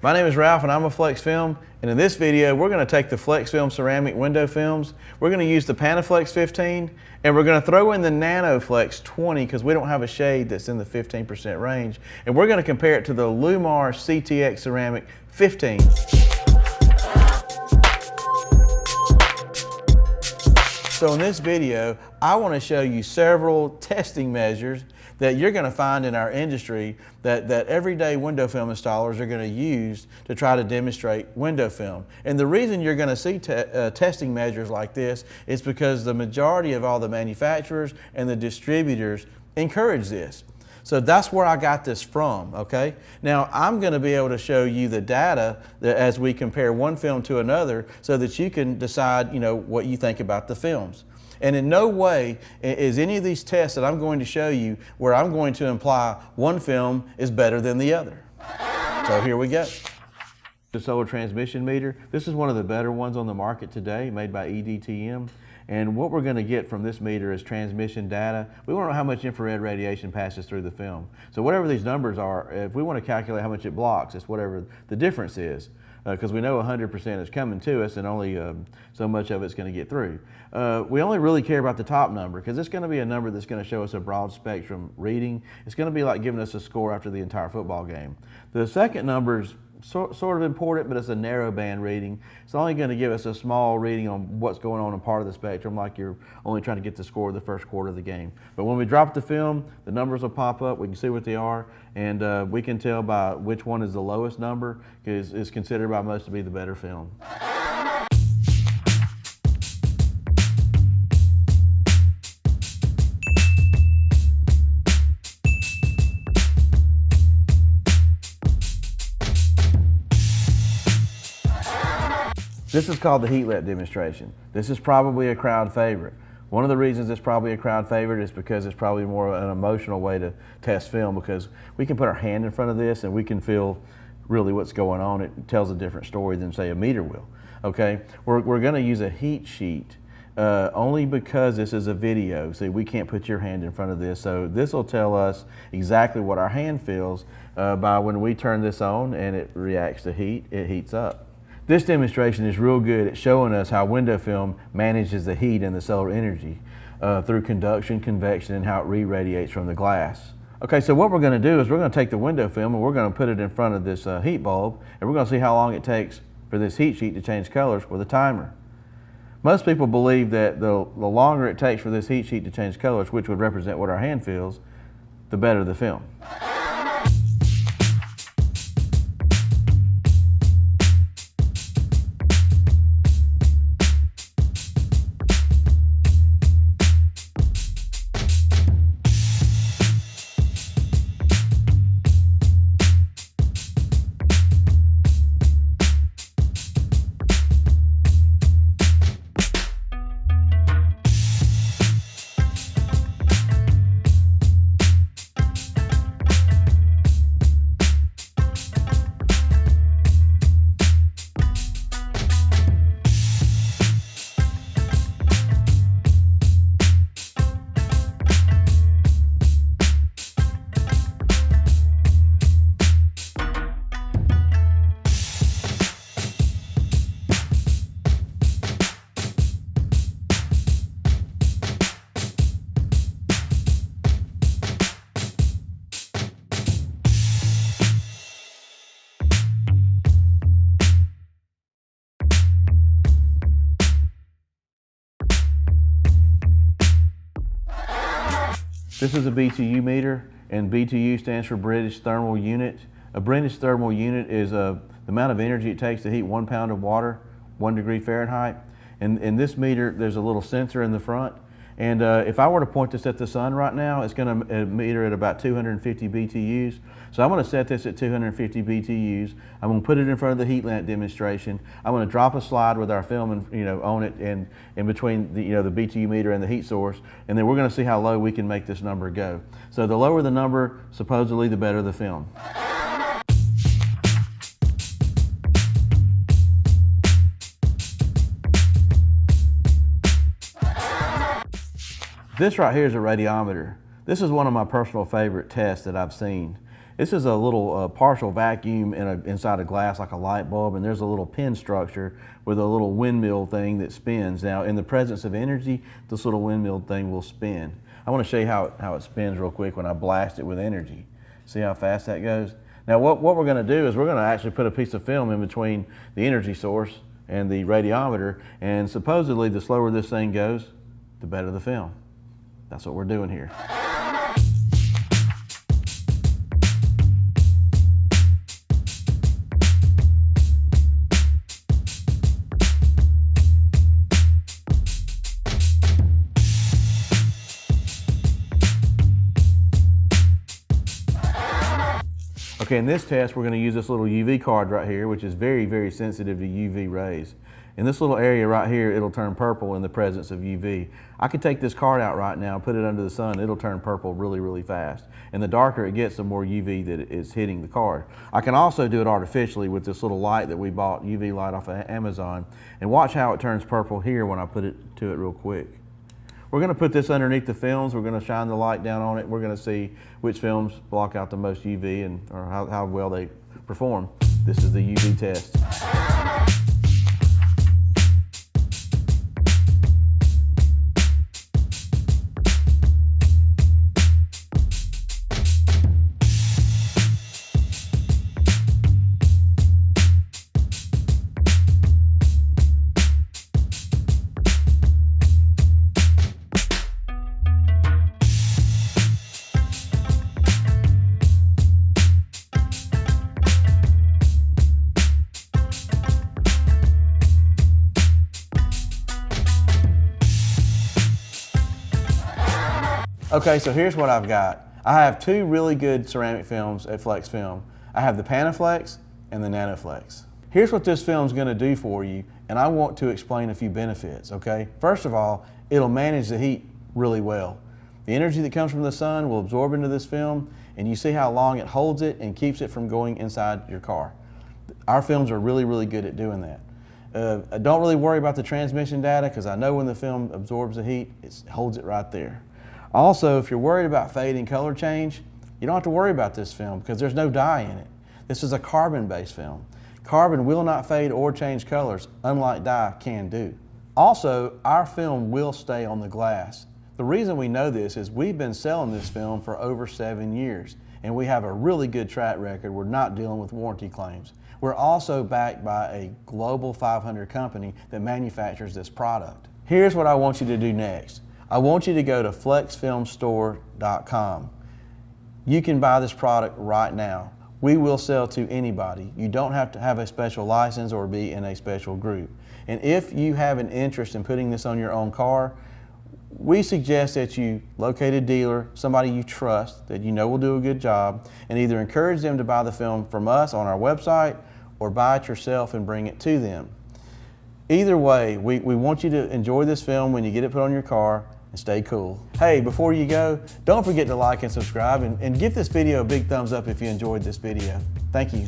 My name is Ralph and I'm a Flexfilm, and in this video we're going to take the Flexfilm ceramic window films, we're going to use the Panaflex 15, and we're going to throw in the NanoFlex 20 because we don't have a shade that's in the 15% range, and we're going to compare it to the Llumar CTX ceramic 15. So in this video, I want to show you several testing measures that you're going to find in our industry that everyday window film installers are going to use to try to demonstrate window film. And the reason you're going to see testing measures like this is because the majority of all the manufacturers and the distributors encourage this. So that's where I got this from, okay? Now, I'm going to be able to show you the data as we compare one film to another so that you can decide, what you think about the films. And in no way is any of these tests that I'm going to show you where I'm going to imply one film is better than the other. So here we go. The solar transmission meter. This is one of the better ones on the market today, made by EDTM. And what we're going to get from this meter is transmission data. We want to know how much infrared radiation passes through the film. So whatever these numbers are, if we want to calculate how much it blocks, it's whatever the difference is. Because we know 100% is coming to us and only so much of it's going to get through. We only really care about the top number because it's going to be a number that's going to show us a broad spectrum reading. It's going to be like giving us a score after the entire football game. The second number is sort of important, but it's a narrow band reading. It's only going to give us a small reading on what's going on in part of the spectrum, like you're only trying to get the score of the first quarter of the game. But when we drop the film, the numbers will pop up, we can see what they are, and we can tell by which one is the lowest number, because it's considered by most to be the better film. This is called the heat lamp demonstration. This is probably a crowd favorite. One of the reasons it's probably a crowd favorite is because it's probably more an emotional way to test film, because we can put our hand in front of this and we can feel really what's going on. It tells a different story than, say, a meter will. Okay, we're going to use a heat sheet only because this is a video. See, we can't put your hand in front of this, so this will tell us exactly what our hand feels by when we turn this on and it reacts to heat, it heats up. This demonstration is real good at showing us how window film manages the heat and the solar energy through conduction, convection, and how it re-radiates from the glass. Okay, so what we're going to do is we're going to take the window film and we're going to put it in front of this heat bulb, and we're going to see how long it takes for this heat sheet to change colors with a timer. Most people believe that the longer it takes for this heat sheet to change colors, which would represent what our hand feels, the better the film. This is a BTU meter, and BTU stands for British Thermal Unit. A British Thermal Unit is the amount of energy it takes to heat 1 pound of water, 1 degree Fahrenheit. And in this meter, there's a little sensor in the front. And if I were to point this at the sun right now, it's going to meter at about 250 BTUs. So I'm going to set this at 250 BTUs. I'm going to put it in front of the heat lamp demonstration. I'm going to drop a slide with our film on it and in between the BTU meter and the heat source, and then we're going to see how low we can make this number go. So the lower the number, supposedly the better the film. This right here is a radiometer. This is one of my personal favorite tests that I've seen. This is a little partial vacuum inside a glass like a light bulb, and there's a little pin structure with a little windmill thing that spins. Now, in the presence of energy, this little windmill thing will spin. I want to show you how it spins real quick when I blast it with energy. See how fast that goes? Now, what we're going to do is we're going to actually put a piece of film in between the energy source and the radiometer, and supposedly the slower this thing goes, the better the film. That's what we're doing here. Okay, in this test, we're going to use this little UV card right here, which is very, very sensitive to UV rays. In this little area right here, it'll turn purple in the presence of UV. I could take this card out right now, put it under the sun, it'll turn purple really, really fast. And the darker it gets, the more UV that is hitting the card. I can also do it artificially with this little light that we bought, UV light off of Amazon, and watch how it turns purple here when I put it to it real quick. We're going to put this underneath the films. We're going to shine the light down on it. We're going to see which films block out the most UV or how well they perform. This is the UV test. Okay, so here's what I've got. I have two really good ceramic films at Flexfilm. I have the Panaflex and the Nanoflex. Here's what this film's gonna do for you, and I want to explain a few benefits, okay? First of all, it'll manage the heat really well. The energy that comes from the sun will absorb into this film, and you see how long it holds it and keeps it from going inside your car. Our films are really, really good at doing that. I don't really worry about the transmission data because I know when the film absorbs the heat, it holds it right there. Also, if you're worried about fade and color change, you don't have to worry about this film because there's no dye in it. This is a carbon-based film. Carbon will not fade or change colors, unlike dye can do. Also, our film will stay on the glass. The reason we know this is we've been selling this film for over 7 years, and we have a really good track record. We're not dealing with warranty claims. We're also backed by a global 500 company that manufactures this product. Here's what I want you to do next. I want you to go to flexfilmstore.com. You can buy this product right now. We will sell to anybody. You don't have to have a special license or be in a special group. And if you have an interest in putting this on your own car, we suggest that you locate a dealer, somebody you trust, that you know will do a good job, and either encourage them to buy the film from us on our website or buy it yourself and bring it to them. Either way, we want you to enjoy this film when you get it put on your car and stay cool. Hey, before you go, don't forget to like and subscribe and give this video a big thumbs up if you enjoyed this video. Thank you.